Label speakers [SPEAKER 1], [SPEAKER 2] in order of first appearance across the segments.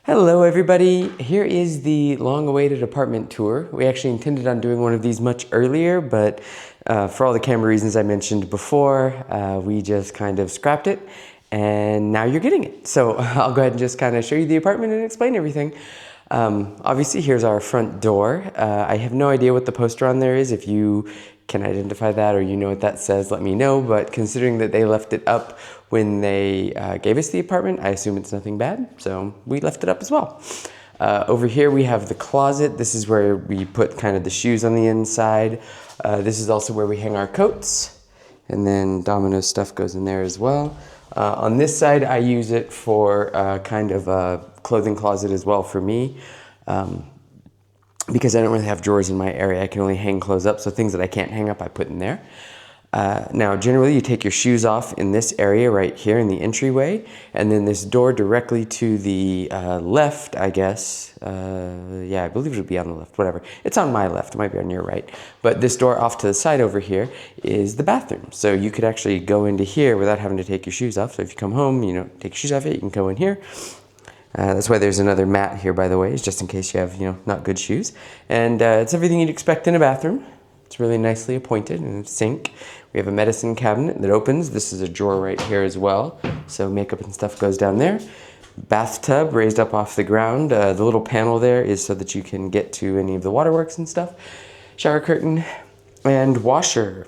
[SPEAKER 1] Hello everybody, here is the long-awaited apartment tour. We actually intended on doing one of these much earlier, but for all the camera reasons I mentioned before, we just kind of scrapped it, and now you're getting it. So I'll go ahead and just kind of show you the apartment and explain everything. Obviously, here's our front door. I have no idea what the poster on there is. If you can identify that or you know what that says, let me know. But considering that they left it up when they gave us the apartment, I assume it's nothing bad. So we left it up as well. Over here we have the closet. This is where we put kind of the shoes on the inside. This is also where we hang our coats. And then Domino's stuff goes in there as well. On this side, I use it for kind of a clothing closet as well for me. Because I don't really have drawers in my area, I can only hang clothes up, so things that I can't hang up, I put in there. Now, generally, you take your shoes off in this area right here in the entryway, and then this door directly to the left, I guess. Yeah, I believe it would be on the left, whatever. It's on my left, it might be on your right. But this door off to the side over here is the bathroom. So you could actually go into here without having to take your shoes off. So if you come home, you know, take your shoes off, you can go in here. That's why there's another mat here, by the way, just in case you have, you know, not good shoes. And it's everything you'd expect in a bathroom. It's really nicely appointed, and a sink. We have a medicine cabinet that opens. This is a drawer right here as well, so makeup and stuff goes down there. Bathtub raised up off the ground. The little panel there is so that you can get to any of the waterworks and stuff. Shower curtain and washer.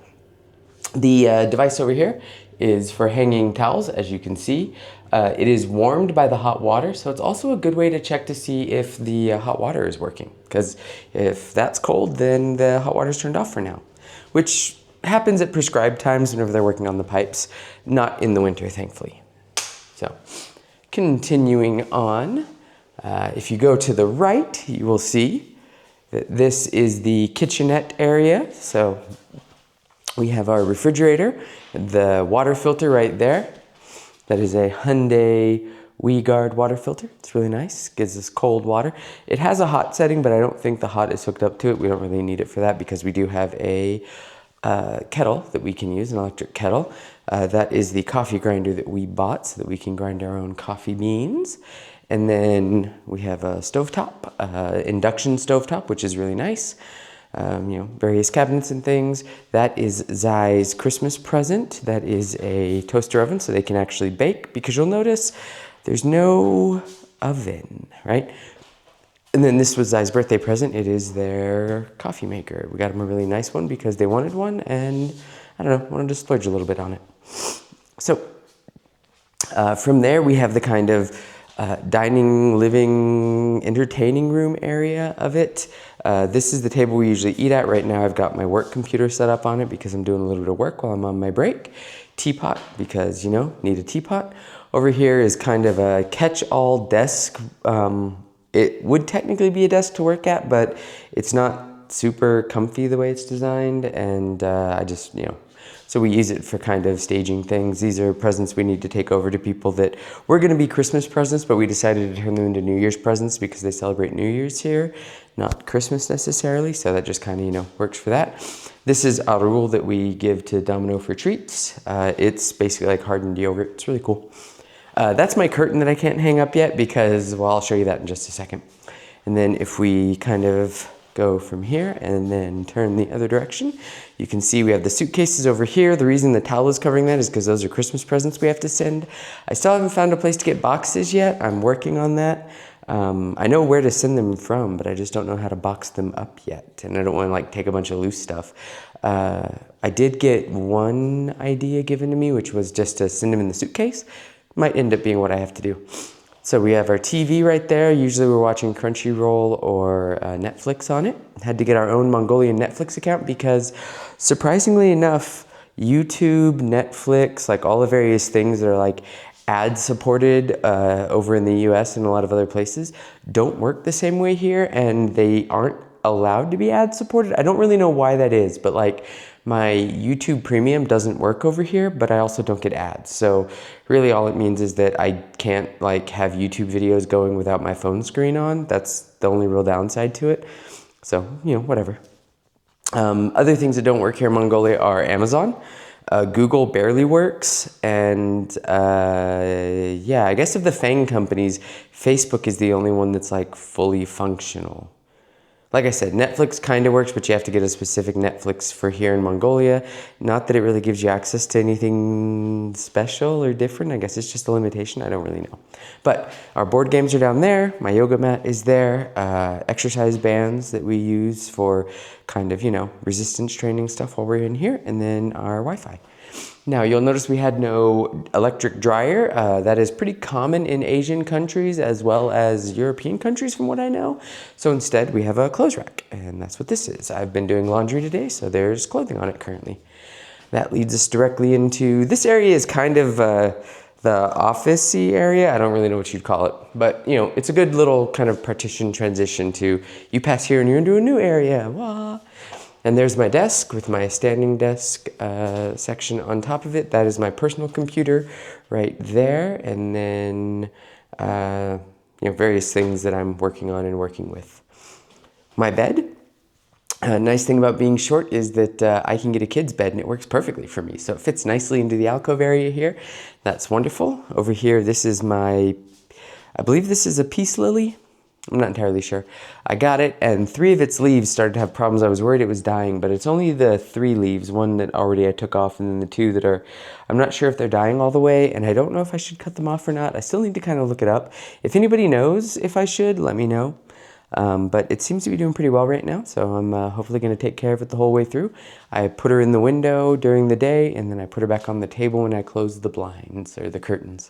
[SPEAKER 1] The device over here is for hanging towels, as you can see. It is warmed by the hot water, so it's also a good way to check to see if the hot water is working. Because if that's cold, then the hot water is turned off for now, which happens at prescribed times whenever they're working on the pipes, not in the winter, thankfully. So, continuing on, if you go to the right, you will see that this is the kitchenette area. So we have our refrigerator, the water filter right there. That is a Hyundai WeGuard water filter. It's really nice, gives us cold water. It has a hot setting, but I don't think the hot is hooked up to it. We don't really need it for that because we do have a kettle that we can use, an electric kettle. That is the coffee grinder that we bought so that we can grind our own coffee beans. And then we have a stovetop, induction stovetop, which is really nice. You know, various cabinets and things. That is Zai's Christmas present. That is a toaster oven so they can actually bake, because you'll notice there's no oven, right? And then this was Zai's birthday present. It is their coffee maker. We got them a really nice one because they wanted one, and I don't know, wanted to splurge a little bit on it. So from there we have the kind of dining, living, entertaining room area of it. This is the table we usually eat at. Right now I've got my work computer set up on it because I'm doing a little bit of work while I'm on my break. Teapot, because, you know, need a teapot. Over here is kind of a catch-all desk. It would technically be a desk to work at, but it's not super comfy the way it's designed, and I just, you know, so we use it for kind of staging things. These are presents we need to take over to people that were going to be Christmas presents, but we decided to turn them into New Year's presents because they celebrate New Year's here, not Christmas necessarily. So that just kind of, you know, works for that. This is a rule that we give to Domino for treats. It's basically like hardened yogurt. It's really cool. That's my curtain that I can't hang up yet because, well, I'll show you that in just a second. And then if we kind of go from here and then turn the other direction, you can see we have the suitcases over here. The reason the towel is covering that is because those are Christmas presents we have to send. I still haven't found a place to get boxes yet. I'm working on that. I know where to send them from, but I just don't know how to box them up yet. And I don't want to like take a bunch of loose stuff. I did get one idea given to me, which was just to send them in the suitcase. Might end up being what I have to do. So we have our TV right there. Usually we're watching Crunchyroll or Netflix on it. Had to get our own Mongolian Netflix account because, surprisingly enough, YouTube, Netflix, like all the various things that are like ad supported over in the US and a lot of other places don't work the same way here, and they aren't allowed to be ad supported. I don't really know why that is, but like my YouTube Premium doesn't work over here, but I also don't get ads. So really all it means is that I can't like have YouTube videos going without my phone screen on. That's the only real downside to it. So, you know, whatever. Other things that don't work here in Mongolia are Amazon. Google barely works, and yeah, I guess of the FANG companies, Facebook is the only one that's like fully functional. Like I said, Netflix kind of works, but you have to get a specific Netflix for here in Mongolia. Not that it really gives you access to anything special or different. I guess it's just a limitation. I don't really know. But our board games are down there. My yoga mat is there. Exercise bands that we use for kind of, you know, resistance training stuff while we're in here. And then our Wi-Fi. Now, you'll notice we had no electric dryer. That is pretty common in Asian countries as well as European countries from what I know. So instead, we have a clothes rack, and that's what this is. I've been doing laundry today, so there's clothing on it currently. That leads us directly into, this area is kind of the office-y area. I don't really know what you'd call it, but you know, it's a good little kind of partition transition to, you pass here and you're into a new area. Wah. And there's my desk with my standing desk section on top of it. That is my personal computer right there. And then, you know, various things that I'm working on and working with. My bed. Nice thing about being short is that I can get a kid's bed and it works perfectly for me. So it fits nicely into the alcove area here. That's wonderful. Over here, this is my, I believe this is a peace lily. I'm not entirely sure. I got it, and 3 of its leaves started to have problems. I was worried it was dying, but it's only the 3 leaves, one that already I took off, and then the 2 that are, I'm not sure if they're dying all the way, and I don't know if I should cut them off or not. I still need to kind of look it up. If anybody knows if I should, let me know. But it seems to be doing pretty well right now, so I'm hopefully going to take care of it the whole way through. I put her in the window during the day, and then I put her back on the table when I close the blinds, or the curtains.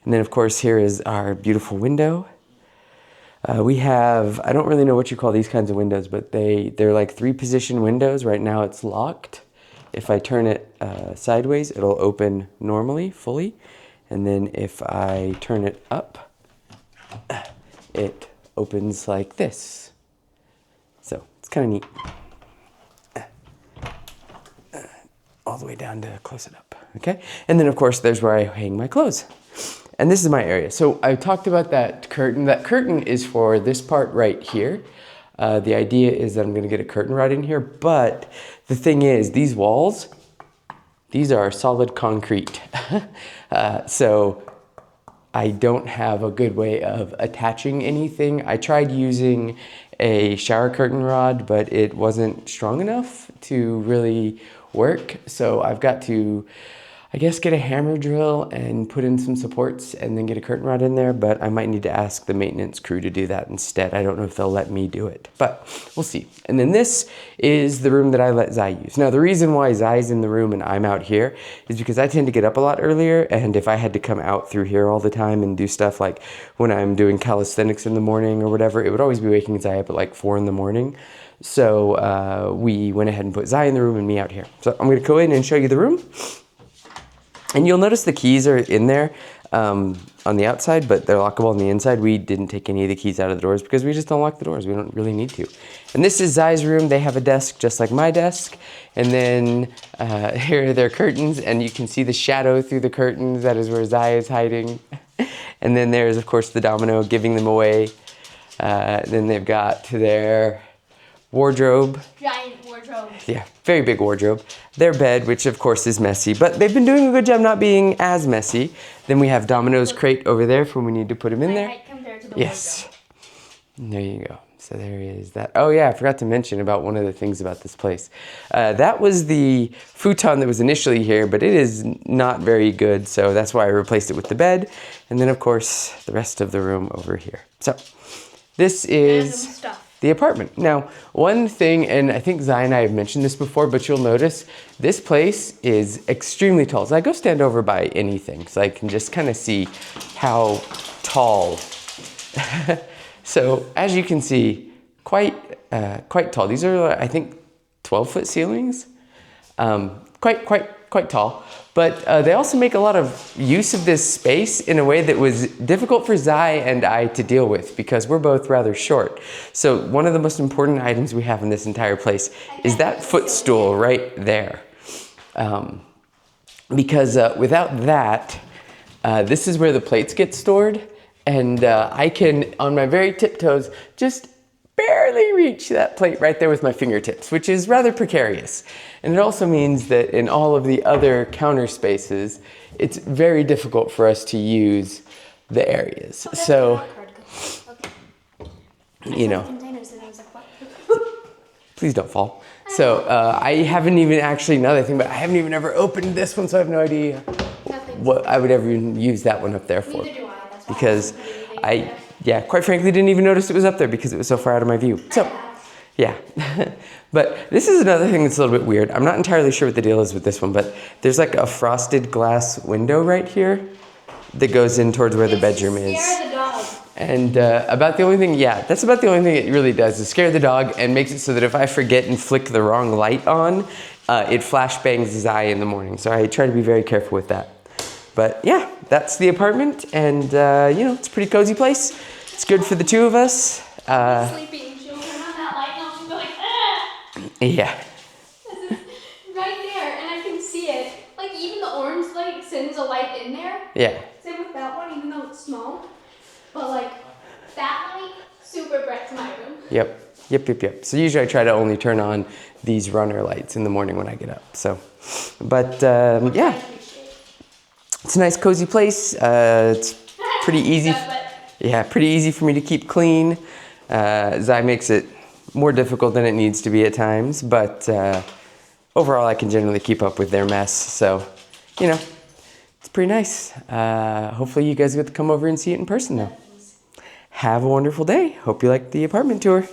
[SPEAKER 1] And then, of course, here is our beautiful window. We have, I don't really know what you call these kinds of windows, but they're like 3-position windows. Right now it's locked. If I turn it sideways, it'll open normally, fully. And then if I turn it up, it opens like this. So it's kind of neat. All the way down to close it up, okay? And then of course there's where I hang my clothes. And this is my area. So I talked about that curtain. That curtain is for this part right here. The idea is that I'm gonna get a curtain rod in here, but the thing is, these walls, these are solid concrete. So I don't have a good way of attaching anything. I tried using a shower curtain rod, but it wasn't strong enough to really work. So I've got to, I guess, get a hammer drill and put in some supports and then get a curtain rod in there, but I might need to ask the maintenance crew to do that instead. I don't know if they'll let me do it, but we'll see. And then this is the room that I let Zai use. Now, the reason why Zai's in the room and I'm out here is because I tend to get up a lot earlier, and if I had to come out through here all the time and do stuff like when I'm doing calisthenics in the morning or whatever, it would always be waking Zai up at like 4 in the morning. So we went ahead and put Zai in the room and me out here. So I'm gonna go in and show you the room. And you'll notice the keys are in there on the outside, but they're lockable on the inside. We didn't take any of the keys out of the doors because we just don't lock the doors. We don't really need to. And this is Zai's room. They have a desk just like my desk. And then here are their curtains, and you can see the shadow through the curtains. That is where Zai is hiding. And then there's, of course, the domino giving them away. Then they've got their wardrobe.
[SPEAKER 2] Giant wardrobe.
[SPEAKER 1] Yeah, very big wardrobe. Their bed, which of course is messy, but they've been doing a good job not being as messy. Then we have Domino's crate over there for when we need to put him in there.
[SPEAKER 2] Height compared to the
[SPEAKER 1] Yes. There you go. So there is that. Oh yeah, I forgot to mention about one of the things about this place. That was the futon that was initially here, but it is not very good, so that's why I replaced it with the bed. And then of course, the rest of the room over here. So this is the apartment. Now, one thing, and I think Zai and I have mentioned this before, but you'll notice this place is extremely tall. So I go stand over by anything so I can just kind of see how tall. So as you can see, quite tall. These are, I think, 12-foot ceilings. Quite tall. But they also make a lot of use of this space in a way that was difficult for Zai and I to deal with because we're both rather short. So one of the most important items we have in this entire place is that footstool right there. Because without that, this is where the plates get stored. And I can, on my very tiptoes, just barely barely reach that plate right there with my fingertips, which is rather precarious. And it also means that in all of the other counter spaces, it's very difficult for us to use the areas. So, you know, please don't fall. So I haven't even actually, now that I think about it, I haven't even ever opened this one, so I have no idea what I would ever even use that one up there for.
[SPEAKER 2] Neither do I. That's why
[SPEAKER 1] Because yeah, quite frankly, didn't even notice it was up there because it was so far out of my view. So, yeah. But this is another thing that's a little bit weird. I'm not entirely sure what the deal is with this one, but there's like a frosted glass window right here that goes in towards where the bedroom is.
[SPEAKER 2] Scare the dog.
[SPEAKER 1] And about the only thing, yeah, that's about the only thing it really does is scare the dog and makes it so that if I forget and flick the wrong light on, it flashbangs his eye in the morning. So I try to be very careful with that. But yeah, that's the apartment, and you know, it's a pretty cozy place. It's good for the two of us.
[SPEAKER 2] Sleeping, she'll turn on that light and I'll be like, ah!
[SPEAKER 1] Yeah.
[SPEAKER 2] This is right there, and I can see it. Like, even the orange light sends a light in there.
[SPEAKER 1] Yeah.
[SPEAKER 2] Same with that one, even though it's small. But like, that light, super bright to my room.
[SPEAKER 1] Yep. So usually I try to only turn on these runner lights in the morning when I get up. So, but yeah. It's a nice cozy place. It's pretty easy. Yeah, pretty easy for me to keep clean. Zai makes it more difficult than it needs to be at times, but overall I can generally keep up with their mess. So, you know, it's pretty nice. Hopefully you guys get to come over and see it in person though. Have a wonderful day. Hope you like the apartment tour.